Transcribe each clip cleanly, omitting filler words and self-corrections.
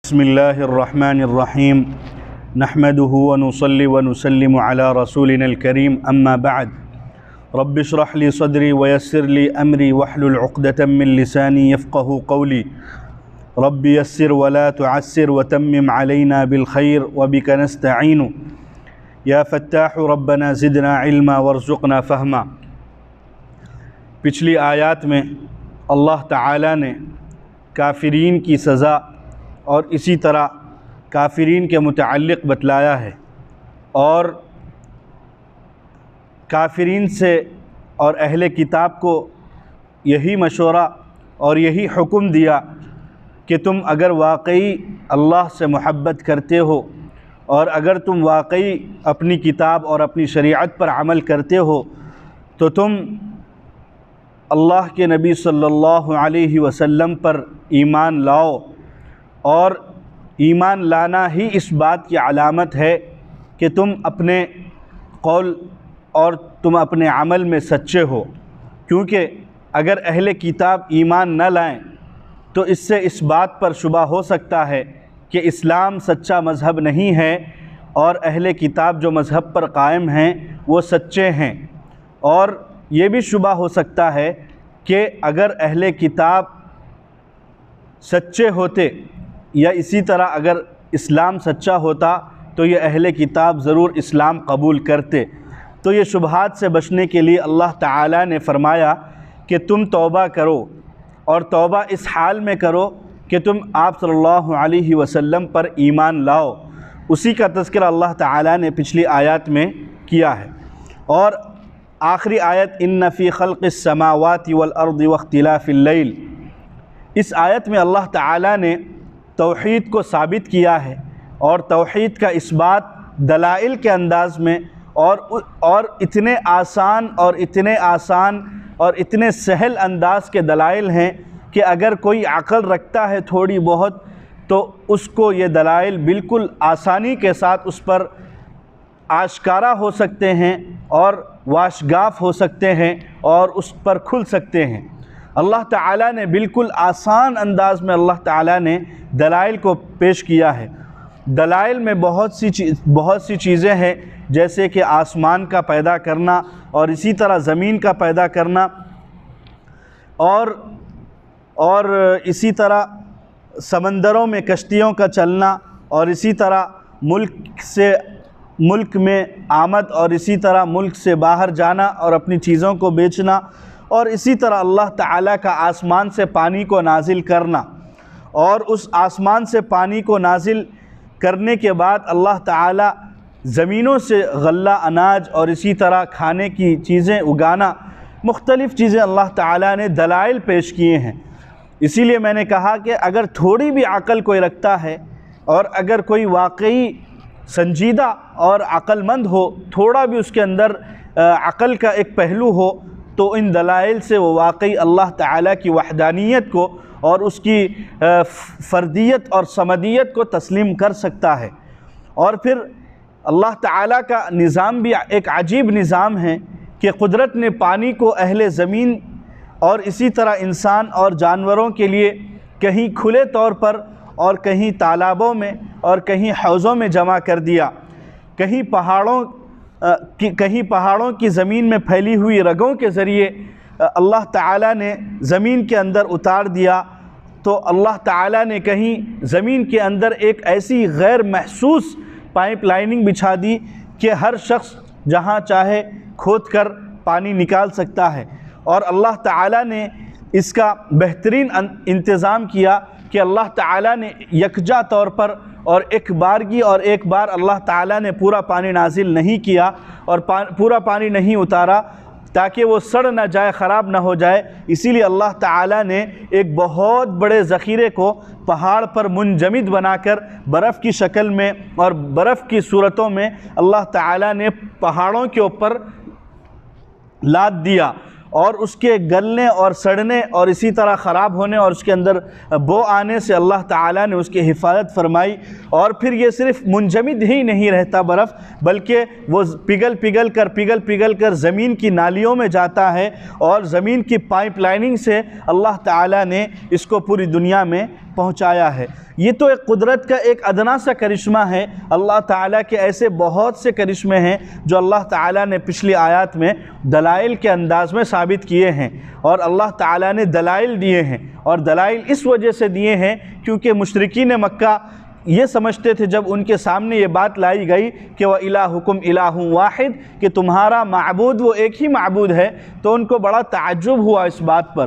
بسم الله الرحمن الرحيم نحمده ونصلي ونسلم على رسولنا الكريم أما بعد رب اشرح لي صدري ويسر لي أمري واحلل عقدة من لساني يفقه قولي رب يسر ولا تعسر وتمم علينا بالخير وبك نستعين يا فتاح ربنا زدنا علما وارزقنا فهما۔ پچھلی آیات میں اللہ تعالیٰ نے کافرین کی سزا اور اسی طرح کافرین کے متعلق بتلایا ہے، اور کافرین سے اور اہل کتاب کو یہی مشورہ اور یہی حکم دیا کہ تم اگر واقعی اللہ سے محبت کرتے ہو اور اگر تم واقعی اپنی کتاب اور اپنی شریعت پر عمل کرتے ہو تو تم اللہ کے نبی صلی اللہ علیہ وسلم پر ایمان لاؤ، اور ایمان لانا ہی اس بات کی علامت ہے کہ تم اپنے قول اور تم اپنے عمل میں سچے ہو، کیونکہ اگر اہل کتاب ایمان نہ لائیں تو اس سے اس بات پر شبہ ہو سکتا ہے کہ اسلام سچا مذہب نہیں ہے اور اہل کتاب جو مذہب پر قائم ہیں وہ سچے ہیں، اور یہ بھی شبہ ہو سکتا ہے کہ اگر اہل کتاب سچے ہوتے یا اسی طرح اگر اسلام سچا ہوتا تو یہ اہل کتاب ضرور اسلام قبول کرتے۔ تو یہ شبہات سے بچنے کے لیے اللہ تعالیٰ نے فرمایا کہ تم توبہ کرو، اور توبہ اس حال میں کرو کہ تم آپ صلی اللہ علیہ وسلم پر ایمان لاؤ۔ اسی کا تذکرہ اللہ تعالیٰ نے پچھلی آیات میں کیا ہے، اور آخری آیت ان فی خلق السماوات والارض واختلاف اللیل، اس آیت میں اللہ تعالیٰ نے توحید کو ثابت کیا ہے، اور توحید کا اس بات دلائل کے انداز میں اور اتنے آسان اور اتنے سہل انداز کے دلائل ہیں کہ اگر کوئی عقل رکھتا ہے تھوڑی بہت تو اس کو یہ دلائل بالکل آسانی کے ساتھ اس پر آشکارا ہو سکتے ہیں اور واشگاف ہو سکتے ہیں اور اس پر کھل سکتے ہیں۔ اللہ تعالیٰ نے بالکل آسان انداز میں اللہ تعالیٰ نے دلائل کو پیش کیا ہے۔ دلائل میں بہت سی چیزیں ہیں، جیسے کہ آسمان کا پیدا کرنا اور اسی طرح زمین کا پیدا کرنا، اور اسی طرح سمندروں میں کشتیوں کا چلنا، اور اسی طرح ملک میں آمد اور اسی طرح ملک سے باہر جانا اور اپنی چیزوں کو بیچنا، اور اسی طرح اللہ تعالیٰ کا آسمان سے پانی کو نازل کرنا، اور اس آسمان سے پانی کو نازل کرنے کے بعد اللہ تعالیٰ زمینوں سے غلہ اناج اور اسی طرح کھانے کی چیزیں اگانا، مختلف چیزیں اللہ تعالیٰ نے دلائل پیش کیے ہیں۔ اسی لیے میں نے کہا کہ اگر تھوڑی بھی عقل کوئی رکھتا ہے اور اگر کوئی واقعی سنجیدہ اور عقل مند ہو، تھوڑا بھی اس کے اندر عقل کا ایک پہلو ہو، تو ان دلائل سے وہ واقعی اللہ تعالیٰ کی وحدانیت کو اور اس کی فردیت اور صمدیت کو تسلیم کر سکتا ہے۔ اور پھر اللہ تعالیٰ کا نظام بھی ایک عجیب نظام ہے کہ قدرت نے پانی کو اہل زمین اور اسی طرح انسان اور جانوروں کے لیے کہیں کھلے طور پر اور کہیں تالابوں میں اور کہیں حوضوں میں جمع کر دیا، کہیں پہاڑوں کی زمین میں پھیلی ہوئی رگوں کے ذریعے اللہ تعالیٰ نے زمین کے اندر اتار دیا، تو اللہ تعالیٰ نے کہیں زمین کے اندر ایک ایسی غیر محسوس پائپ لائننگ بچھا دی کہ ہر شخص جہاں چاہے کھود کر پانی نکال سکتا ہے، اور اللہ تعالیٰ نے اس کا بہترین انتظام کیا کہ اللہ تعالیٰ نے یکجا طور پر اور ایک بارگی اور ایک بار اللہ تعالیٰ نے پورا پانی نازل نہیں کیا اور پورا پانی نہیں اتارا تاکہ وہ سڑ نہ جائے، خراب نہ ہو جائے۔ اسی لیے اللہ تعالیٰ نے ایک بہت بڑے ذخیرے کو پہاڑ پر منجمد بنا کر برف کی شکل میں اور برف کی صورتوں میں اللہ تعالیٰ نے پہاڑوں کے اوپر لاد دیا، اور اس کے گلنے اور سڑنے اور اسی طرح خراب ہونے اور اس کے اندر بو آنے سے اللہ تعالیٰ نے اس کی حفاظت فرمائی۔ اور پھر یہ صرف منجمد ہی نہیں رہتا برف، بلکہ وہ پگھل کر زمین کی نالیوں میں جاتا ہے، اور زمین کی پائپ لائننگ سے اللہ تعالیٰ نے اس کو پوری دنیا میں پہنچایا ہے۔ یہ تو ایک قدرت کا ایک ادنا سا کرشمہ ہے۔ اللہ تعالیٰ کے ایسے بہت سے کرشمے ہیں جو اللہ تعالیٰ نے پچھلی آیات میں دلائل کے انداز میں ثابت کیے ہیں، اور اللہ تعالیٰ نے دلائل دیے ہیں، اور دلائل اس وجہ سے دیے ہیں کیونکہ مشرکین مکہ یہ سمجھتے تھے جب ان کے سامنے یہ بات لائی گئی کہ وَإِلَٰهُكُمْ إِلَٰهٌ وَاحِدٌ کہ تمہارا معبود وہ ایک ہی معبود ہے، تو ان کو بڑا تعجب ہوا اس بات پر۔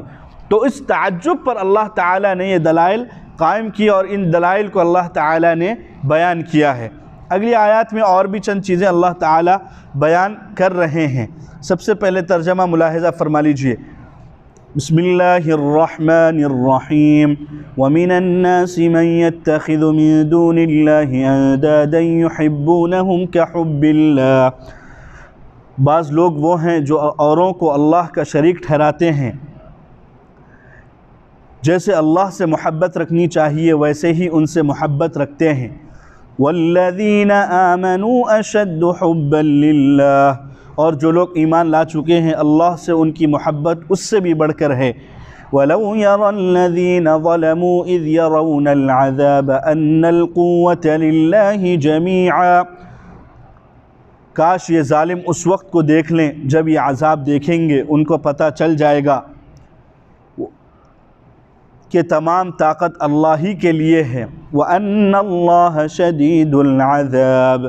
تو اس تعجب پر اللہ تعالیٰ نے یہ دلائل قائم کی، اور ان دلائل کو اللہ تعالیٰ نے بیان کیا ہے۔ اگلی آیات میں اور بھی چند چیزیں اللہ تعالیٰ بیان کر رہے ہیں۔ سب سے پہلے ترجمہ ملاحظہ فرما لیجئے۔ بسم اللہ الرحمن الرحیم وَمِنَ النَّاسِ مَن يَتَّخِذُ مِن دُونِ اللَّهِ أَندَادًا يُحِبُّونَهُمْ كَحُبِّ اللَّهِ بعض لوگ وہ ہیں جو اوروں کو اللہ کا شریک ٹھہراتے ہیں، جیسے اللہ سے محبت رکھنی چاہیے ویسے ہی ان سے محبت رکھتے ہیں۔ وَالَّذِينَ آمَنُوا أَشَدُّ حُبًّا لِلَّهِ اور جو لوگ ایمان لا چکے ہیں اللہ سے ان کی محبت اس سے بھی بڑھ کر ہے۔ وَلَوْ يَرَى الَّذِينَ ظَلَمُوا إِذْ يَرَوْنَ الْعَذَابَ أَنَّ الْقُوَّةَ لِلَّهِ جَمِيعًا کاش یہ ظالم اس وقت کو دیکھ لیں جب یہ عذاب دیکھیں گے، ان کو پتہ چل جائے گا کہ تمام طاقت اللہ ہی کے لیے ہے۔ وَأَنَّ اللَّهَ شَدِيدُ الْعَذَابِ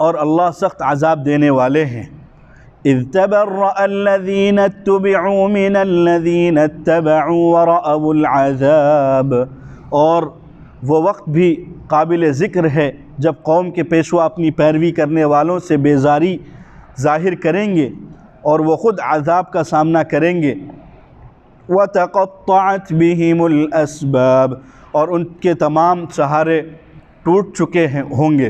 اور اللہ سخت عذاب دینے والے ہیں۔ اِذْ تَبَرَّأَ الَّذِينَ اتُّبِعُوا مِنَ الَّذِينَ اتَّبَعُوا وَرَأَوُا الْعَذَابَ اور وہ وقت بھی قابل ذکر ہے جب قوم کے پیشوا اپنی پیروی کرنے والوں سے بیزاری ظاہر کریں گے اور وہ خود عذاب کا سامنا کریں گے۔ وَتَقَطَّعَتْ بِهِمُ الْأَسْبَابِ اور ان کے تمام سہارے ٹوٹ چکے ہوں گے۔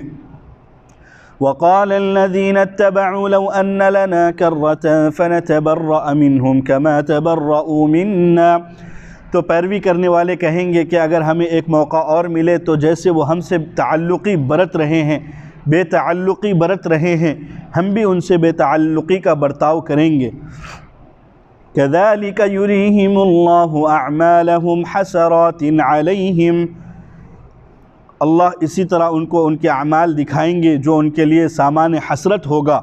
وَقَالَ الَّذِينَ اتَّبَعُوا لَوْ أَنَّ لَنَا كَرَّةً فَنَتَبَرَّأَ مِنْهُمْ كَمَا تَبَرَّؤُوا مِنَّا تو پیروی کرنے والے کہیں گے کہ اگر ہمیں ایک موقع اور ملے تو جیسے وہ ہم سے تعلقی برت رہے ہیں، بے تعلقی برت رہے ہیں، ہم بھی ان سے بے تعلقی کا برتاؤ کریں گے۔ كَذَلِكَ يُرِيهِمُ اللَّهُ أَعْمَالَهُمْ حَسَرَاتٍ عَلَيْهِمْ اللہ اسی طرح ان کو ان کے اعمال دکھائیں گے جو ان کے لیے سامان حسرت ہوگا۔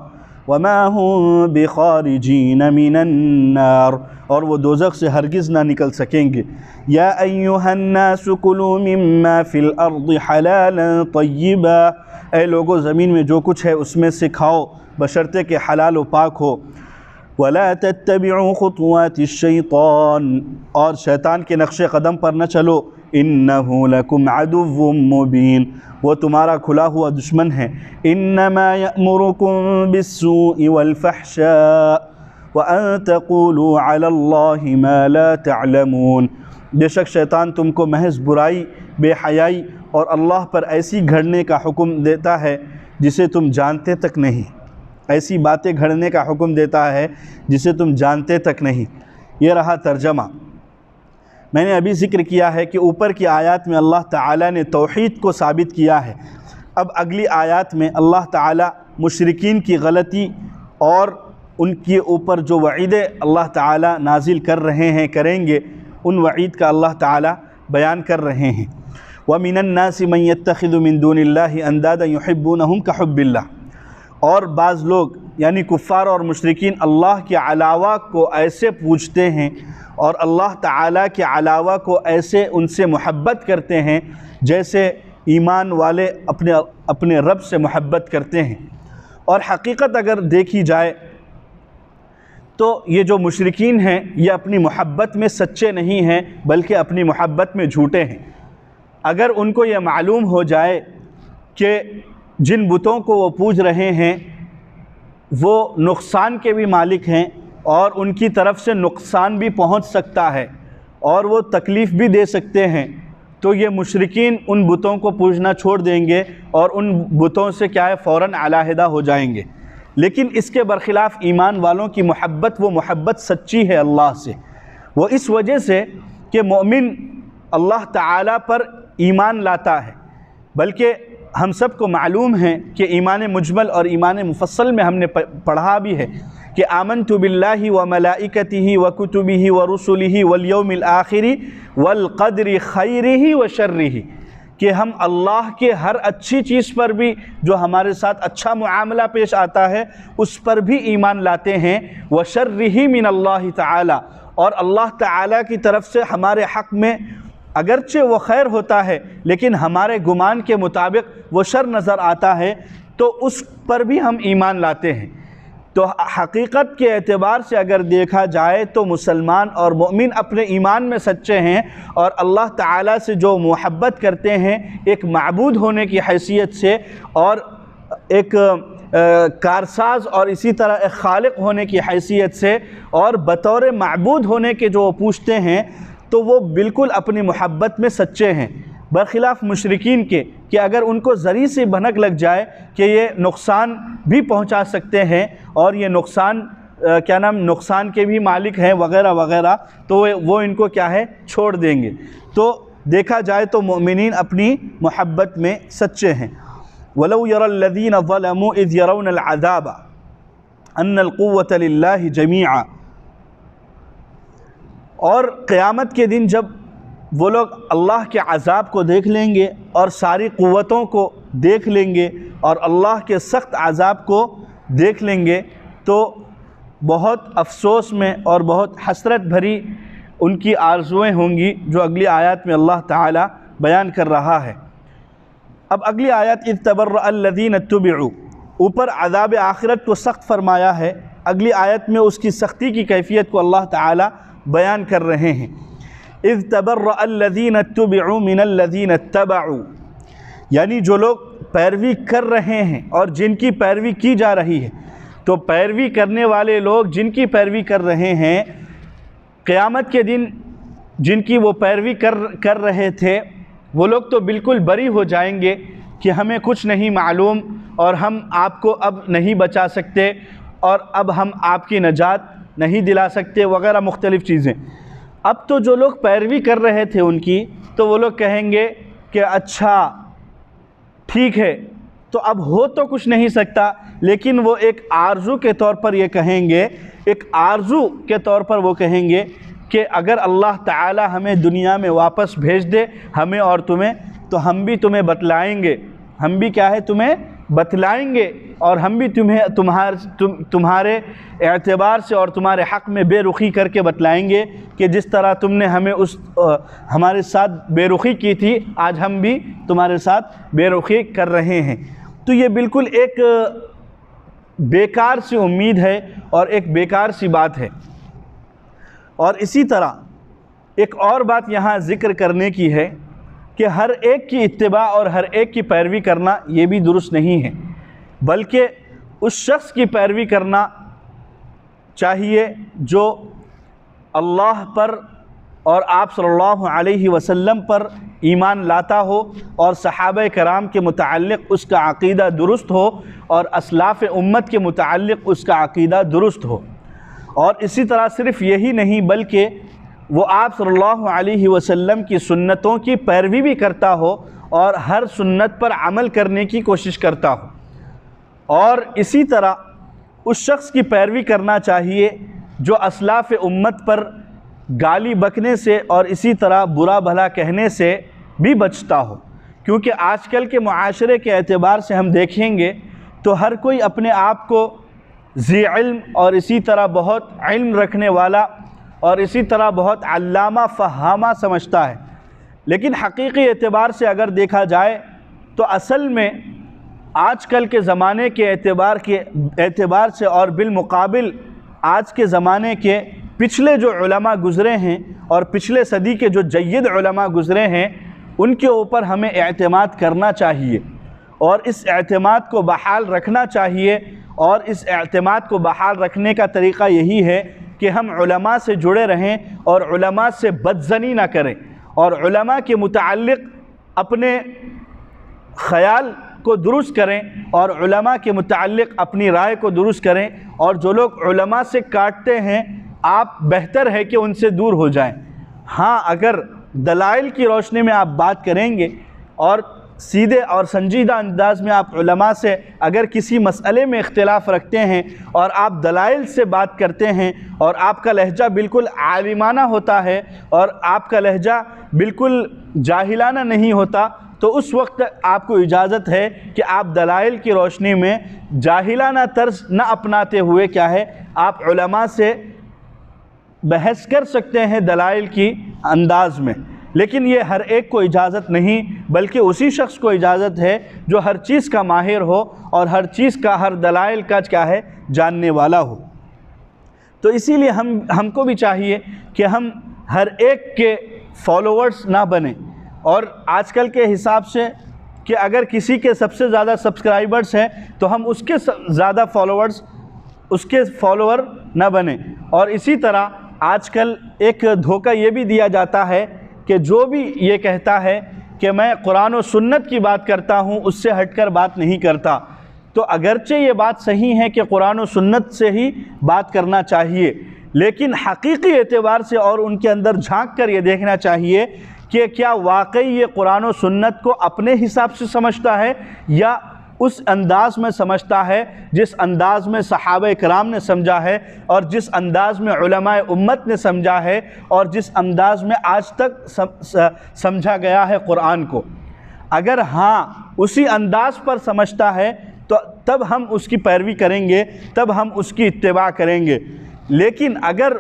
وَمَا هُمْ بِخَارِجِينَ مِنَ النَّارِ اور وہ دوزخ سے ہرگز نہ نکل سکیں گے۔ یا ایھا الناس کلوا مما فی الارض حلالا طیبا اے لوگو زمین میں جو کچھ ہے اس میں سے کھاؤ بشرطے کہ حلال و پاک ہو۔ وَلَا تَتَّبِعُوا خُطُوَاتِ الشَّيْطَانِ اور شیطان کے نقش قدم پر نہ چلو۔ إِنَّهُ لَكُمْ عَدُوٌّ مُّبِينٌ وہ تمہارا کھلا ہوا دشمن ہے۔ إِنَّمَا يَأْمُرُكُم بِالسُّوءِ وَالْفَحْشَاءِ وَأَن تَقُولُوا عَلَى اللَّهِ مَا لَا تَعْلَمُونَ بے شک شیطان تم کو محض برائی، بے حیائی اور اللہ پر ایسی گھڑنے کا حکم دیتا ہے جسے تم جانتے تک نہیں، ایسی باتیں گھڑنے کا حکم دیتا ہے جسے تم جانتے تک نہیں۔ یہ رہا ترجمہ۔ میں نے ابھی ذکر کیا ہے کہ اوپر کی آیات میں اللہ تعالیٰ نے توحید کو ثابت کیا ہے۔ اب اگلی آیات میں اللہ تعالیٰ مشرکین کی غلطی اور ان کے اوپر جو وعید اللہ تعالیٰ نازل کر رہے ہیں، کریں گے، ان وعید کا اللہ تعالیٰ بیان کر رہے ہیں۔ وَمِنَ النَّاسِ مَن يَتَّخِذُ مِن دُونِ اللَّهِ أَندَادًا يُحِبُّونَهُمْ كَحُبِّ اللَّهِ اور بعض لوگ یعنی کفار اور مشرکین اللہ کے علاوہ کو ایسے پوجتے ہیں اور اللہ تعالیٰ کے علاوہ کو ایسے ان سے محبت کرتے ہیں جیسے ایمان والے اپنے رب سے محبت کرتے ہیں۔ اور حقیقت اگر دیکھی جائے تو یہ جو مشرکین ہیں یہ اپنی محبت میں سچے نہیں ہیں بلکہ اپنی محبت میں جھوٹے ہیں۔ اگر ان کو یہ معلوم ہو جائے کہ جن بتوں کو وہ پوج رہے ہیں وہ نقصان کے بھی مالک ہیں اور ان کی طرف سے نقصان بھی پہنچ سکتا ہے اور وہ تکلیف بھی دے سکتے ہیں، تو یہ مشرکین ان بتوں کو پوجنا چھوڑ دیں گے اور ان بتوں سے کیا ہے فوراً علیحدہ ہو جائیں گے۔ لیکن اس کے برخلاف ایمان والوں کی محبت وہ محبت سچی ہے اللہ سے، وہ اس وجہ سے کہ مومن اللہ تعالیٰ پر ایمان لاتا ہے، بلکہ ہم سب کو معلوم ہے کہ ایمان مجمل اور ایمان مفصل میں ہم نے پڑھا بھی ہے کہ آمنت باللہ و ملائکتہ و کتبہ و رسلہ والیوم الآخر والقدر خیرہ و شرہ، کہ ہم اللہ کے ہر اچھی چیز پر بھی جو ہمارے ساتھ اچھا معاملہ پیش آتا ہے اس پر بھی ایمان لاتے ہیں، وشرہ من اللہ تعالی، اور اللہ تعالی کی طرف سے ہمارے حق میں اگرچہ وہ خیر ہوتا ہے لیکن ہمارے گمان کے مطابق وہ شر نظر آتا ہے تو اس پر بھی ہم ایمان لاتے ہیں۔ تو حقیقت کے اعتبار سے اگر دیکھا جائے تو مسلمان اور مومن اپنے ایمان میں سچے ہیں، اور اللہ تعالیٰ سے جو محبت کرتے ہیں ایک معبود ہونے کی حیثیت سے اور ایک کارساز اور اسی طرح ایک خالق ہونے کی حیثیت سے اور بطور معبود ہونے کے جو وہ پوچھتے ہیں، تو وہ بالکل اپنی محبت میں سچے ہیں، برخلاف مشرکین کے کہ اگر ان کو ذرے سی بھنک لگ جائے کہ یہ نقصان بھی پہنچا سکتے ہیں اور یہ نقصان کے بھی مالک ہیں وغیرہ وغیرہ، تو وہ ان کو کیا ہے چھوڑ دیں گے۔ تو دیکھا جائے تو مومنین اپنی محبت میں سچے ہیں۔ وَلَوْ يَرَى الَّذِينَ ظَلَمُوا إِذْ يَرَوْنَ الْعَذَابَ أَنَّ الْقُوَّةَ لِلَّهِ جَمِيعًا، اور قیامت کے دن جب وہ لوگ اللہ کے عذاب کو دیکھ لیں گے اور ساری قوتوں کو دیکھ لیں گے اور اللہ کے سخت عذاب کو دیکھ لیں گے تو بہت افسوس میں اور بہت حسرت بھری ان کی آرزویں ہوں گی، جو اگلی آیات میں اللہ تعالی بیان کر رہا ہے۔ اب اگلی آیت اذ تبرأ الذین اتبعوا، اوپر عذاب آخرت کو سخت فرمایا ہے، اگلی آیت میں اس کی سختی کی کیفیت کو اللہ تعالی بیان کر رہے ہیں۔ اذ تبرأ الذین اتبعوا من الذین اتبعوا، یعنی جو لوگ پیروی کر رہے ہیں اور جن کی پیروی کی جا رہی ہے، تو پیروی کرنے والے لوگ جن کی پیروی کر رہے ہیں، قیامت کے دن جن کی وہ پیروی کر رہے تھے وہ لوگ تو بالکل بری ہو جائیں گے کہ ہمیں کچھ نہیں معلوم اور ہم آپ کو اب نہیں بچا سکتے اور اب ہم آپ کی نجات نہیں دلا سکتے وغیرہ مختلف چیزیں۔ اب تو جو لوگ پیروی کر رہے تھے ان کی، تو وہ لوگ کہیں گے کہ اچھا ٹھیک ہے، تو اب ہو تو کچھ نہیں سکتا، لیکن وہ ایک آرزو کے طور پر یہ کہیں گے، ایک آرزو کے طور پر وہ کہیں گے کہ اگر اللہ تعالی ہمیں دنیا میں واپس بھیج دے ہمیں اور تمہیں، تو ہم بھی تمہیں بتلائیں گے، ہم بھی کیا ہے تمہیں بتلائیں گے، اور ہم بھی تمہارے اعتبار سے اور تمہارے حق میں بے رخی کر کے بتلائیں گے کہ جس طرح تم نے ہمارے ساتھ بے رخی کی تھی، آج ہم بھی تمہارے ساتھ بے رخی کر رہے ہیں۔ تو یہ بالکل ایک بیکار سی امید ہے اور ایک بیکار سی بات ہے۔ اور اسی طرح ایک اور بات یہاں ذکر کرنے کی ہے کہ ہر ایک کی اتباع اور ہر ایک کی پیروی کرنا یہ بھی درست نہیں ہے، بلکہ اس شخص کی پیروی کرنا چاہیے جو اللہ پر اور آپ صلی اللہ علیہ وسلم پر ایمان لاتا ہو اور صحابہ کرام کے متعلق اس کا عقیدہ درست ہو اور اسلاف امت کے متعلق اس کا عقیدہ درست ہو۔ اور اسی طرح صرف یہی نہیں بلکہ وہ آپ صلی اللہ علیہ وسلم کی سنتوں کی پیروی بھی کرتا ہو اور ہر سنت پر عمل کرنے کی کوشش کرتا ہو۔ اور اسی طرح اس شخص کی پیروی کرنا چاہیے جو اسلاف امت پر گالی بکنے سے اور اسی طرح برا بھلا کہنے سے بھی بچتا ہو، کیونکہ آج کل کے معاشرے کے اعتبار سے ہم دیکھیں گے تو ہر کوئی اپنے آپ کو ذی علم اور اسی طرح بہت علم رکھنے والا اور اسی طرح بہت علامہ فہامہ سمجھتا ہے، لیکن حقیقی اعتبار سے اگر دیکھا جائے تو اصل میں آج کل کے زمانے کے اعتبار سے اور بالمقابل آج کے زمانے کے پچھلے جو علماء گزرے ہیں اور پچھلے صدی کے جو جید علماء گزرے ہیں ان کے اوپر ہمیں اعتماد کرنا چاہیے اور اس اعتماد کو بحال رکھنا چاہیے۔ اور اس اعتماد کو بحال رکھنے کا طریقہ یہی ہے کہ ہم علماء سے جڑے رہیں اور علماء سے بدظنی نہ کریں اور علماء کے متعلق اپنے خیال کو درست کریں اور علماء کے متعلق اپنی رائے کو درست کریں، اور جو لوگ علماء سے کاٹتے ہیں آپ بہتر ہے کہ ان سے دور ہو جائیں۔ ہاں، اگر دلائل کی روشنی میں آپ بات کریں گے اور سیدھے اور سنجیدہ انداز میں آپ علماء سے اگر کسی مسئلے میں اختلاف رکھتے ہیں اور آپ دلائل سے بات کرتے ہیں اور آپ کا لہجہ بالکل عالمانہ ہوتا ہے اور آپ کا لہجہ بالکل جاہلانہ نہیں ہوتا، تو اس وقت آپ کو اجازت ہے کہ آپ دلائل کی روشنی میں جاہلانہ طرز نہ اپناتے ہوئے کیا ہے آپ علماء سے بحث کر سکتے ہیں دلائل کی انداز میں، لیکن یہ ہر ایک کو اجازت نہیں، بلکہ اسی شخص کو اجازت ہے جو ہر چیز کا ماہر ہو اور ہر چیز کا، ہر دلائل کا کیا ہے جاننے والا ہو۔ تو اسی لیے ہم کو بھی چاہیے کہ ہم ہر ایک کے فالوورز نہ بنیں، اور آج کل کے حساب سے کہ اگر کسی کے سب سے زیادہ سبسکرائبرز ہیں تو ہم اس کے زیادہ فالوور نہ بنیں۔ اور اسی طرح آج کل ایک دھوکہ یہ بھی دیا جاتا ہے کہ جو بھی یہ کہتا ہے کہ میں قرآن و سنت کی بات کرتا ہوں، اس سے ہٹ کر بات نہیں کرتا، تو اگرچہ یہ بات صحیح ہے کہ قرآن و سنت سے ہی بات کرنا چاہیے، لیکن حقیقی اعتبار سے اور ان کے اندر جھانک کر یہ دیکھنا چاہیے کہ کیا واقعی یہ قرآن و سنت کو اپنے حساب سے سمجھتا ہے یا اس انداز میں سمجھتا ہے جس انداز میں صحابہ کرام نے سمجھا ہے اور جس انداز میں علماء امت نے سمجھا ہے اور جس انداز میں آج تک سمجھا گیا ہے قرآن کو۔ اگر ہاں اسی انداز پر سمجھتا ہے تو تب ہم اس کی پیروی کریں گے، تب ہم اس کی اتباع کریں گے، لیکن اگر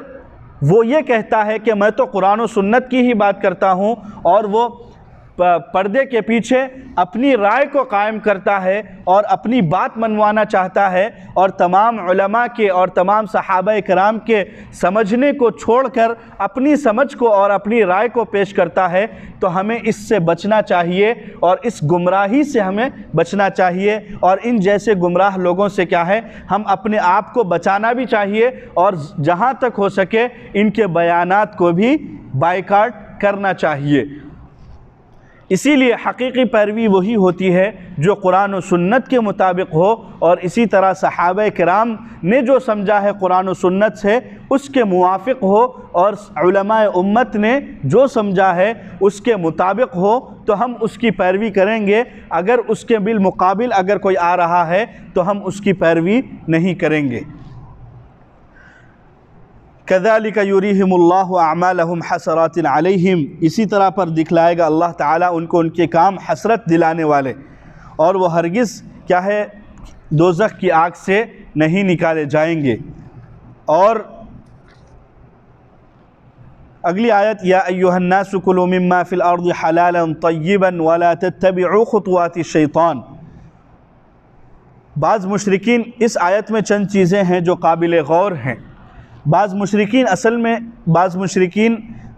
وہ یہ کہتا ہے کہ میں تو قرآن و سنت کی ہی بات کرتا ہوں اور وہ پردے کے پیچھے اپنی رائے کو قائم کرتا ہے اور اپنی بات منوانا چاہتا ہے اور تمام علماء کے اور تمام صحابہ کرام کے سمجھنے کو چھوڑ کر اپنی سمجھ کو اور اپنی رائے کو پیش کرتا ہے، تو ہمیں اس سے بچنا چاہیے اور اس گمراہی سے ہمیں بچنا چاہیے، اور ان جیسے گمراہ لوگوں سے کیا ہے ہم اپنے آپ کو بچانا بھی چاہیے، اور جہاں تک ہو سکے ان کے بیانات کو بھی بائیکاٹ کرنا چاہیے۔ اسی لیے حقیقی پیروی وہی ہوتی ہے جو قرآن و سنت کے مطابق ہو، اور اسی طرح صحابہ کرام نے جو سمجھا ہے قرآن و سنت سے اس کے موافق ہو، اور علماء امت نے جو سمجھا ہے اس کے مطابق ہو تو ہم اس کی پیروی کریں گے۔ اگر اس کے بالمقابل اگر کوئی آ رہا ہے تو ہم اس کی پیروی نہیں کریں گے۔ كذلك يريهم الله اعمالهم حسرات عليهم، اسی طرح پر دکھلائے گا اللہ تعالیٰ ان کو ان کے کام حسرت دلانے والے، اور وہ ہرگز کیا ہے دوزخ کی آگ سے نہیں نکالے جائیں گے۔ اور اگلی آیت یا ایھا الناس کلوا مما فی الارض حلالا طیبا ولا تتبعوا خطوات الشیطان۔ بعض مشرکین اس آیت میں چند چیزیں ہیں جو قابل غور ہیں۔ بعض مشرکین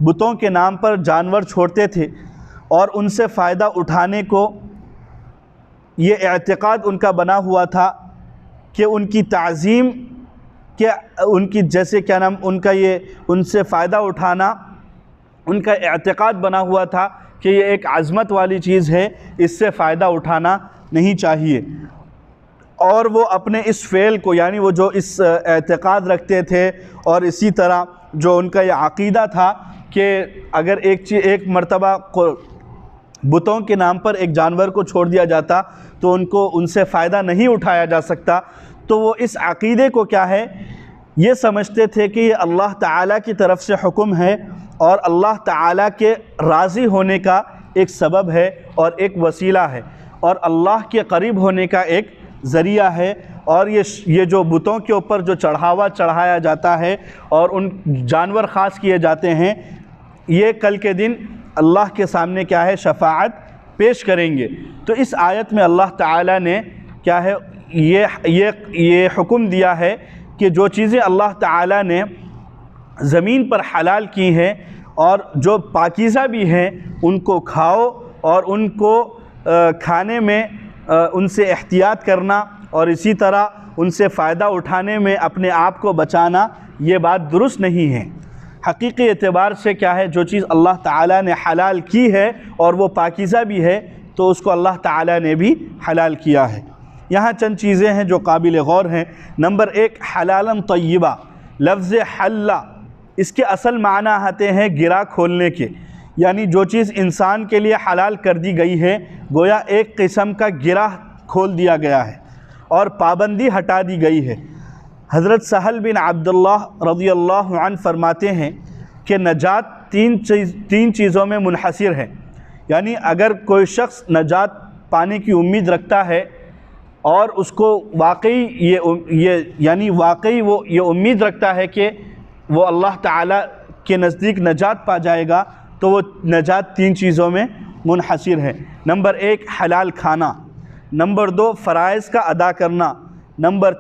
بتوں کے نام پر جانور چھوڑتے تھے اور ان سے فائدہ اٹھانے کو یہ اعتقاد ان کا بنا ہوا تھا کہ ان کی تعظیم کہ ان کی جیسے کیا نام ان کا یہ ان سے فائدہ اٹھانا ان کا اعتقاد بنا ہوا تھا کہ یہ ایک عظمت والی چیز ہے، اس سے فائدہ اٹھانا نہیں چاہیے، اور وہ اپنے اس فعل کو یعنی وہ جو اس اعتقاد رکھتے تھے اور اسی طرح جو ان کا یہ عقیدہ تھا کہ اگر ایک مرتبہ بتوں کے نام پر ایک جانور کو چھوڑ دیا جاتا تو ان سے فائدہ نہیں اٹھایا جا سکتا، تو وہ اس عقیدے کو کیا ہے یہ سمجھتے تھے کہ یہ اللہ تعالیٰ کی طرف سے حکم ہے اور اللہ تعالیٰ کے راضی ہونے کا ایک سبب ہے اور ایک وسیلہ ہے اور اللہ کے قریب ہونے کا ایک ذریعہ ہے، اور یہ جو بتوں کے اوپر جو چڑھاوا چڑھایا جاتا ہے اور ان جانور خاص کیے جاتے ہیں، یہ کل کے دن اللہ کے سامنے کیا ہے شفاعت پیش کریں گے۔ تو اس آیت میں اللہ تعالیٰ نے کیا ہے یہ حکم دیا ہے کہ جو چیزیں اللہ تعالیٰ نے زمین پر حلال کی ہیں اور جو پاکیزہ بھی ہیں ان کو کھاؤ، اور ان کو کھانے میں ان سے احتیاط کرنا اور اسی طرح ان سے فائدہ اٹھانے میں اپنے آپ کو بچانا، یہ بات درست نہیں ہے۔ حقیقی اعتبار سے کیا ہے جو چیز اللہ تعالیٰ نے حلال کی ہے اور وہ پاکیزہ بھی ہے تو اس کو اللہ تعالیٰ نے بھی حلال کیا ہے۔ یہاں چند چیزیں ہیں جو قابل غور ہیں۔ نمبر 1 حلالا طیبہ، لفظ حلہ اس کے اصل معنی آتے ہیں گرہ کھولنے کے، یعنی جو چیز انسان کے لیے حلال کر دی گئی ہے گویا ایک قسم کا گرہ کھول دیا گیا ہے اور پابندی ہٹا دی گئی ہے۔ حضرت سہل بن عبداللہ رضی اللہ عنہ فرماتے ہیں کہ نجات تین چیزوں میں منحصر ہے، یعنی اگر کوئی شخص نجات پانے کی امید رکھتا ہے اور اس کو واقعی واقعی وہ یہ امید رکھتا ہے کہ وہ اللہ تعالیٰ کے نزدیک نجات پا جائے گا، تو وہ نجات تین چیزوں میں منحصر ہے۔ نمبر 1 حلال کھانا، نمبر 2 فرائض کا ادا کرنا، نمبر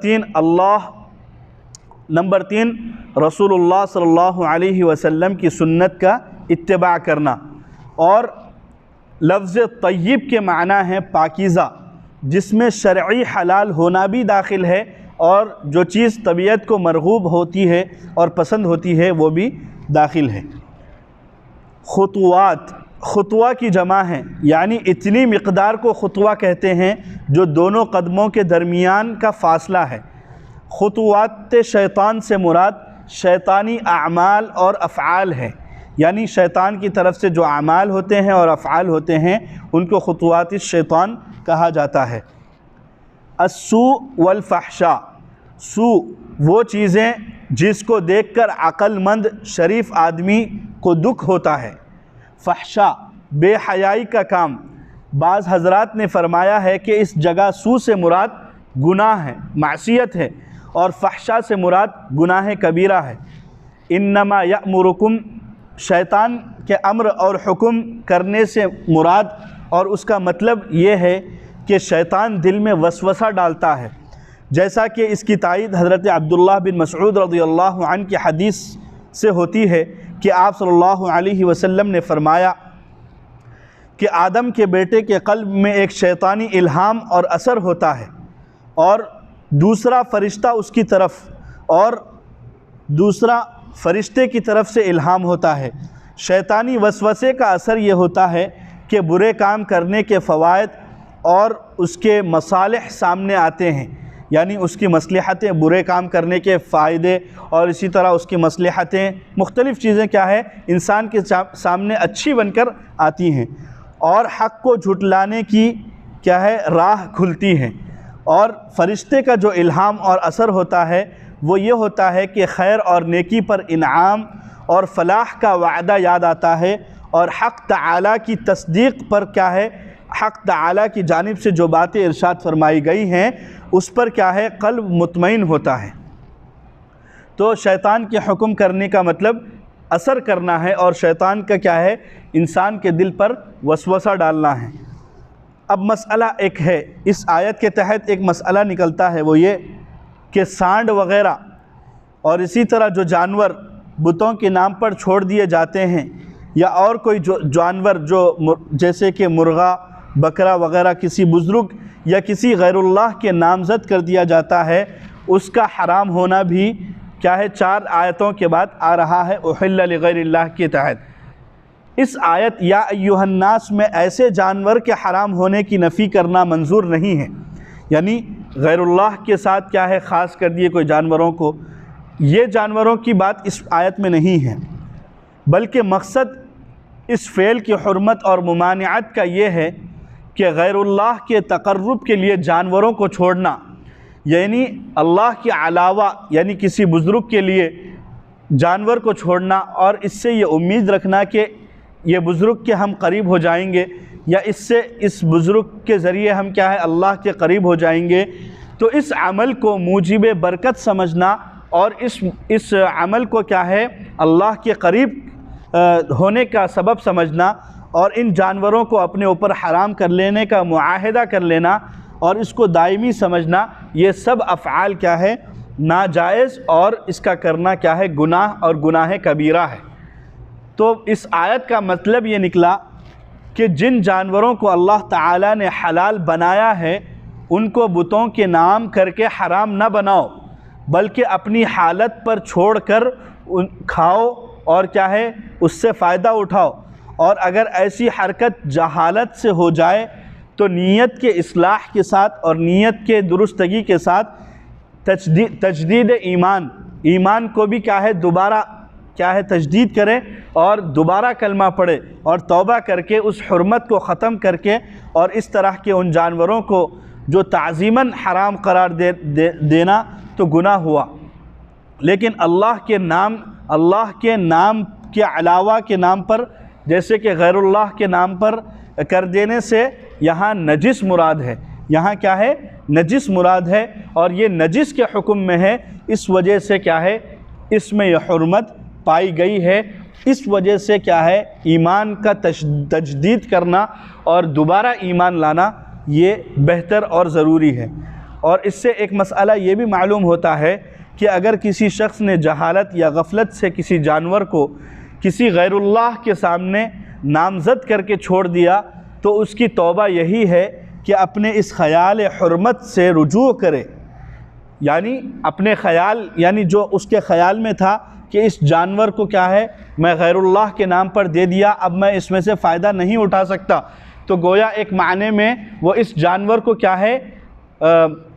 3 رسول اللہ صلی اللہ علیہ وسلم کی سنت کا اتباع کرنا۔ اور لفظ طیب کے معنی ہے پاکیزہ، جس میں شرعی حلال ہونا بھی داخل ہے اور جو چیز طبیعت کو مرغوب ہوتی ہے اور پسند ہوتی ہے وہ بھی داخل ہے۔ خطوہ کی جمع ہے، یعنی اتنی مقدار کو خطوہ کہتے ہیں جو دونوں قدموں کے درمیان کا فاصلہ ہے۔ خطوات شیطان سے مراد شیطانی اعمال اور افعال ہے، یعنی شیطان کی طرف سے جو اعمال ہوتے ہیں اور افعال ہوتے ہیں ان کو خطوات الشیطان کہا جاتا ہے۔ السوء والفحشاء، سوء وہ چیزیں جس کو دیکھ کر عقل مند شریف آدمی کو دکھ ہوتا ہے۔ فحشاء بے حیائی کا کام۔ بعض حضرات نے فرمایا ہے کہ اس جگہ سوء سے مراد گناہ ہے، معصیت ہے، اور فحشاء سے مراد گناہ کبیرہ ہے۔ انما یأمرکم، شیطان کے امر اور حکم کرنے سے مراد اور اس کا مطلب یہ ہے کہ شیطان دل میں وسوسہ ڈالتا ہے، جیسا کہ اس کی تائید حضرت عبداللہ بن مسعود رضی اللہ عنہ کی حدیث سے ہوتی ہے کہ آپ صلی اللہ علیہ وسلم نے فرمایا کہ آدم کے بیٹے کے قلب میں ایک شیطانی الہام اور اثر ہوتا ہے، اور دوسرا فرشتہ اس کی طرف اور دوسرا فرشتے کی طرف سے الہام ہوتا ہے۔ شیطانی وسوسے کا اثر یہ ہوتا ہے کہ برے کام کرنے کے فوائد اور اس کے مصالح سامنے آتے ہیں، یعنی اس کی مصلحتیں، برے کام کرنے کے فائدے اور اسی طرح اس کی مصلحتیں، مختلف چیزیں کیا ہے انسان کے سامنے اچھی بن کر آتی ہیں، اور حق کو جھٹلانے کی کیا ہے راہ کھلتی ہیں۔ اور فرشتے کا جو الہام اور اثر ہوتا ہے وہ یہ ہوتا ہے کہ خیر اور نیکی پر انعام اور فلاح کا وعدہ یاد آتا ہے، اور حق تعالیٰ کی تصدیق پر کیا ہے حق تعالیٰ کی جانب سے جو باتیں ارشاد فرمائی گئی ہیں اس پر کیا ہے قلب مطمئن ہوتا ہے۔ تو شیطان کے حکم کرنے کا مطلب اثر کرنا ہے، اور شیطان کا کیا ہے انسان کے دل پر وسوسہ ڈالنا ہے۔ اب مسئلہ ایک ہے، اس آیت کے تحت ایک مسئلہ نکلتا ہے، وہ یہ کہ سانڈ وغیرہ اور اسی طرح جو جانور بتوں کے نام پر چھوڑ دیے جاتے ہیں، یا اور کوئی جانور جو جیسے کہ مرغا، بکرا وغیرہ کسی بزرگ یا کسی غیر اللہ کے نامزد کر دیا جاتا ہے، اس کا حرام ہونا بھی کیا ہے 4 آیتوں کے بعد آ رہا ہے احل لغیر اللہ کے تحت۔ اس آیت یا ایھا الناس میں ایسے جانور کے حرام ہونے کی نفی کرنا منظور نہیں ہے، یعنی غیر اللہ کے ساتھ کیا ہے خاص کر دیے کوئی جانوروں کو، یہ جانوروں کی بات اس آیت میں نہیں ہے، بلکہ مقصد اس فعل کی حرمت اور ممانعت کا یہ ہے کہ غیر اللہ کے تقرب کے لیے جانوروں کو چھوڑنا، یعنی اللہ کے علاوہ یعنی کسی بزرگ کے لیے جانور کو چھوڑنا، اور اس سے یہ امید رکھنا کہ یہ بزرگ کے ہم قریب ہو جائیں گے، یا اس بزرگ کے ذریعے ہم کیا ہے اللہ کے قریب ہو جائیں گے، تو اس عمل کو موجب برکت سمجھنا اور اس عمل کو کیا ہے اللہ کے قریب ہونے کا سبب سمجھنا، اور ان جانوروں کو اپنے اوپر حرام کر لینے کا معاہدہ کر لینا اور اس کو دائمی سمجھنا، یہ سب افعال کیا ہے ناجائز، اور اس کا کرنا کیا ہے گناہ اور گناہ کبیرہ ہے۔ تو اس آیت کا مطلب یہ نکلا کہ جن جانوروں کو اللہ تعالیٰ نے حلال بنایا ہے ان کو بتوں کے نام کر کے حرام نہ بناؤ، بلکہ اپنی حالت پر چھوڑ کر کھاؤ اور کیا ہے اس سے فائدہ اٹھاؤ، اور اگر ایسی حرکت جہالت سے ہو جائے تو نیت کے اصلاح کے ساتھ اور نیت کے درستگی کے ساتھ تجدید ایمان کو بھی کیا ہے دوبارہ کیا ہے تجدید کرے اور دوبارہ کلمہ پڑھے اور توبہ کر کے اس حرمت کو ختم کر کے، اور اس طرح کے ان جانوروں کو جو تعظیماً حرام قرار دینا تو گناہ ہوا، لیکن اللہ کے نام کے علاوہ کے نام پر، جیسے کہ غیر اللہ کے نام پر کر دینے سے یہاں نجس مراد ہے، یہاں کیا ہے نجس مراد ہے، اور یہ نجس کے حکم میں ہے، اس وجہ سے کیا ہے اس میں یہ حرمت پائی گئی ہے۔ اس وجہ سے کیا ہے ایمان کا تجدید کرنا اور دوبارہ ایمان لانا یہ بہتر اور ضروری ہے۔ اور اس سے ایک مسئلہ یہ بھی معلوم ہوتا ہے کہ اگر کسی شخص نے جہالت یا غفلت سے کسی جانور کو کسی غیر اللہ کے سامنے نامزد کر کے چھوڑ دیا تو اس کی توبہ یہی ہے کہ اپنے اس خیال حرمت سے رجوع کرے، یعنی اپنے خیال، یعنی جو اس کے خیال میں تھا کہ اس جانور کو کیا ہے میں غیر اللہ کے نام پر دے دیا، اب میں اس میں سے فائدہ نہیں اٹھا سکتا، تو گویا ایک معنی میں وہ اس جانور کو کیا ہے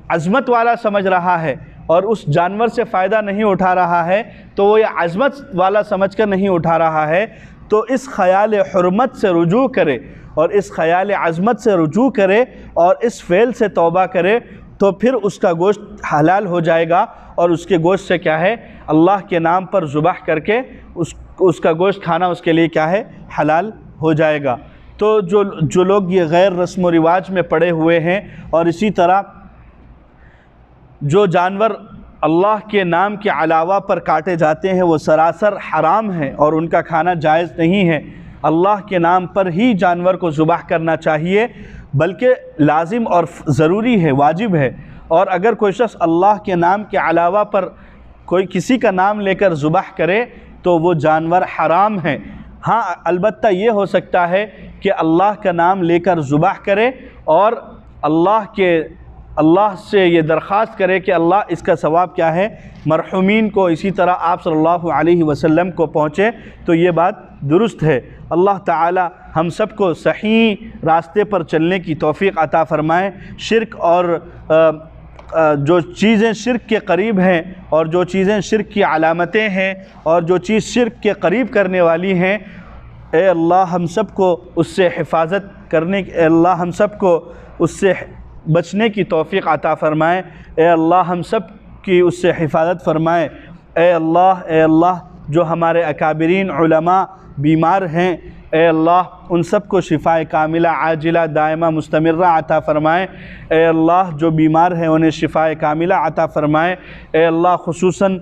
عظمت والا سمجھ رہا ہے اور اس جانور سے فائدہ نہیں اٹھا رہا ہے، تو وہ یہ عظمت والا سمجھ کر نہیں اٹھا رہا ہے، تو اس خیال حرمت سے رجوع کرے اور اس خیال عظمت سے رجوع کرے اور اس فعل سے توبہ کرے، تو پھر اس کا گوشت حلال ہو جائے گا، اور اس کے گوشت سے کیا ہے اللہ کے نام پر ذبح کر کے اس کا گوشت کھانا اس کے لیے کیا ہے حلال ہو جائے گا۔ تو جو لوگ یہ غیر رسم و رواج میں پڑے ہوئے ہیں، اور اسی طرح جو جانور اللہ کے نام کے علاوہ پر کاٹے جاتے ہیں وہ سراسر حرام ہیں اور ان کا کھانا جائز نہیں ہے، اللہ کے نام پر ہی جانور کو ذبح کرنا چاہیے، بلکہ لازم اور ضروری ہے، واجب ہے۔ اور اگر کوئی شخص اللہ کے نام کے علاوہ پر کوئی کسی کا نام لے کر ذبح کرے تو وہ جانور حرام ہے۔ ہاں البتہ یہ ہو سکتا ہے کہ اللہ کا نام لے کر ذبح کرے اور اللہ سے یہ درخواست کرے کہ اللہ اس کا ثواب کیا ہے مرحومین کو، اسی طرح آپ صلی اللہ علیہ وسلم کو پہنچے، تو یہ بات درست ہے۔ اللہ تعالی ہم سب کو صحیح راستے پر چلنے کی توفیق عطا فرمائے۔ شرک اور جو چیزیں شرک کے قریب ہیں اور جو چیزیں شرک کی علامتیں ہیں اور جو چیز شرک کے قریب کرنے والی ہیں، اے اللہ ہم سب کو اس سے حفاظت کرنے کی، اے اللہ ہم سب کو اس سے بچنے کی توفیق عطا فرمائے، اے اللہ ہم سب کی اس سے حفاظت فرمائے، اے اللہ جو ہمارے اکابرین علماء بیمار ہیں، اے اللہ ان سب کو شفائے کاملہ عاجلہ دائمہ مستمرہ عطا فرمائے، اے اللہ جو بیمار ہیں انہیں شفائے کاملہ عطا فرمائے، اے اللہ خصوصاً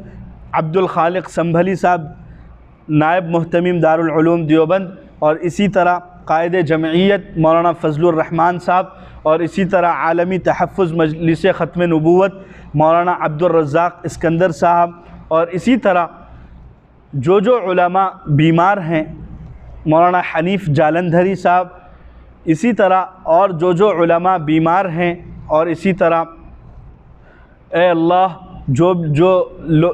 عبد الخالق سنبھلی صاحب نائب محتمم دارالعلوم دیوبند، اور اسی طرح قائد جمعیت مولانا فضل الرحمن صاحب، اور اسی طرح عالمی تحفظ مجلس ختم نبوت مولانا عبد الرزاق اسکندر صاحب، اور اسی طرح جو علماء بیمار ہیں مولانا حنیف جالندھری صاحب، اسی طرح اور جو علماء بیمار ہیں، اور اسی طرح اے اللہ جو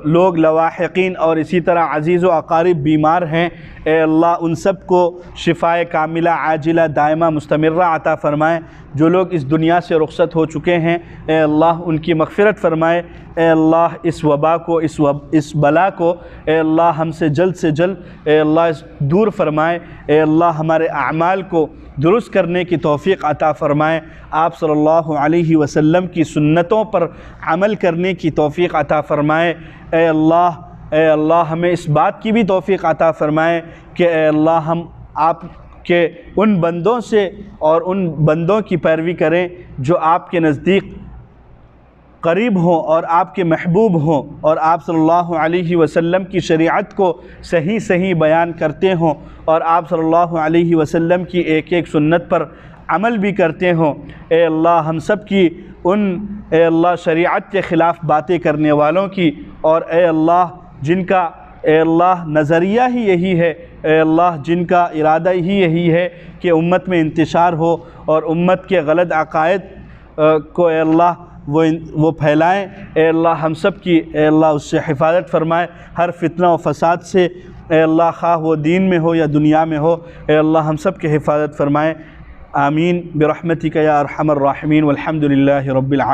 لوگ لواحقین اور اسی طرح عزیز و اقارب بیمار ہیں، اے اللہ ان سب کو شفائے کاملہ عاجلہ دائمہ مستمرہ عطا فرمائے۔ جو لوگ اس دنیا سے رخصت ہو چکے ہیں، اے اللہ ان کی مغفرت فرمائے، اے اللہ اس وبا کو، اس بلا کو اے اللہ ہم سے جلد اے اللہ دور فرمائے، اے اللہ ہمارے اعمال کو درست کرنے کی توفیق عطا فرمائے، آپ صلی اللہ علیہ وسلم کی سنتوں پر عمل کرنے کی توفیق عطا فرمائے، اے اللہ ہمیں اس بات کی بھی توفیق عطا فرمائے کہ اے اللہ ہم آپ کے ان بندوں سے اور ان بندوں کی پیروی کریں جو آپ کے نزدیک قریب ہوں اور آپ کے محبوب ہوں، اور آپ صلی اللہ علیہ وسلم کی شریعت کو صحیح بیان کرتے ہوں، اور آپ صلی اللہ علیہ وسلم کی ایک سنت پر عمل بھی کرتے ہوں۔ اے اللہ ہم سب کی اے اللہ شریعت کے خلاف باتیں کرنے والوں کی، اور اے اللہ جن کا اے اللہ نظریہ ہی یہی ہے، اے اللہ جن کا ارادہ ہی یہی ہے کہ امت میں انتشار ہو اور امت کے غلط عقائد کو اے اللہ وہ پھیلائیں، اے اللہ ہم سب کی اے اللہ اس سے حفاظت فرمائے، ہر فتنہ و فساد سے اے اللہ خواہ وہ دین میں ہو یا دنیا میں ہو، اے اللہ ہم سب کی حفاظت فرمائے، آمین برحمتک یا ارحم الراحمین، والحمد للہ رب العالمین۔